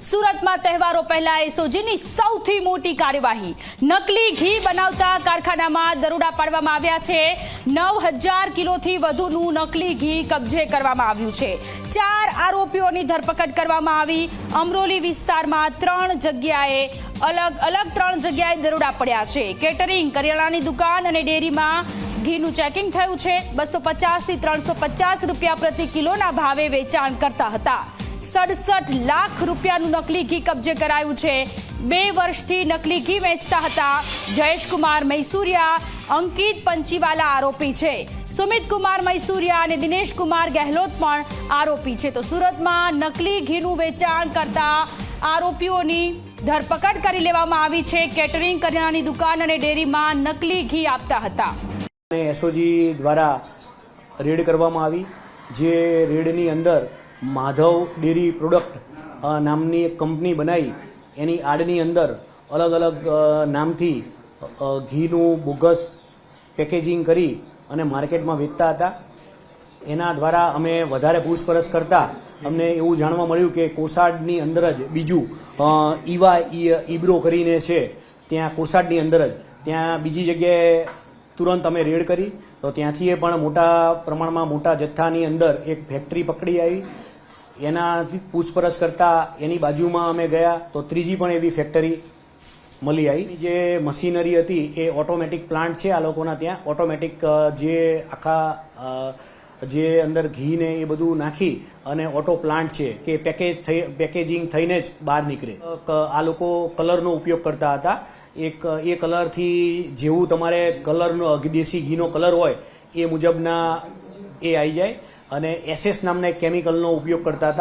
સુરતમાં તહેવારો પહેલા એસઓજીની સૌથી મોટી કાર્યવાહી નકલી ઘી બનાવતા કારખાનામાં દરોડા પાડવામાં આવ્યા છે। 9000 કિલોથી વધુનું નકલી ઘી કબજે કરવામાં આવ્યું છે। 4 આરોપીઓની ધરપકડ કરવામાં આવી। અમરોલી વિસ્તારમાં 3 જગ્યાએ અલગ 3 જગ્યાએ દરોડા પડ્યા છે। કેટરિંગ, કરિયાણાની દુકાન અને ડેરીમાં ઘીનું ચેકિંગ થયું છે। 250 થી 350 રૂપિયા પ્રતિ કિલોના ભાવે વેચાણ કરતા હતા। 67 લાખ રૂપિયાનું નકલી ઘી કબજે કરાયું છે। 2 વર્ષથી નકલી ઘી વેચતા હતા જયેશકુમાર મૈસુરિયા, અંકિત પંચીવાલા આરોપી છે। સુમિત કુમાર મૈસુરિયા અને દિનેશ કુમાર ગહેલોત પણ આરોપી છે। તો સુરતમાં નકલી ઘીનું વેચાણ કરતા આરોપીઓની ધરપકડ કરી લેવામાં આવી છે। કેટરિંગ, કરિયાણાની દુકાન અને ડેરીમાં નકલી ઘી આપતા હતા। એસઓજી દ્વારા રેડ કરવામાં આવી। જે રેડની અંદર માધવ ડેરી પ્રોડક્ટ નામની એક કંપની બનાવી એની આડની અંદર અલગ નામથી ઘીનું બોગસ પેકેજિંગ કરી અને માર્કેટમાં વેચતા હતા। એના દ્વારા અમે વધારે પૂછપરછ કરતા અમને એવું જાણવા મળ્યું કે કોસાડની અંદર જ બીજું ઈબ્રો કરીને છે, ત્યાં કોસાડની અંદર જ ત્યાં બીજી જગ્યાએ તુરંત અમે રેડ કરી તો ત્યાંથી પણ મોટા પ્રમાણમાં મોટા જથ્થાની અંદર એક ફેક્ટરી પકડી આવી। એનાથી પૂછપરછ કરતા એની બાજુમાં અમે ગયા તો ત્રીજી પણ એવી ફેક્ટરી મળી આવી। જે મશીનરી હતી એ ઓટોમેટિક પ્લાન્ટ છે આ લોકોના ત્યાં। ઓટોમેટિક જે આખા જે અંદર ઘી ને એ બધું નાખી અને ઓટો પ્લાન્ટ છે કે પેકેજિંગ થઈને જ બહાર નીકળે। આ લોકો કલરનો ઉપયોગ કરતા હતા। એ કલરથી જેવું તમારે કલરનો દેશી ઘીનો કલર હોય એ મુજબના એ આવી જાય અને એસએસ નામના એક કેમિકલનો ઉપયોગ કરતા હતા।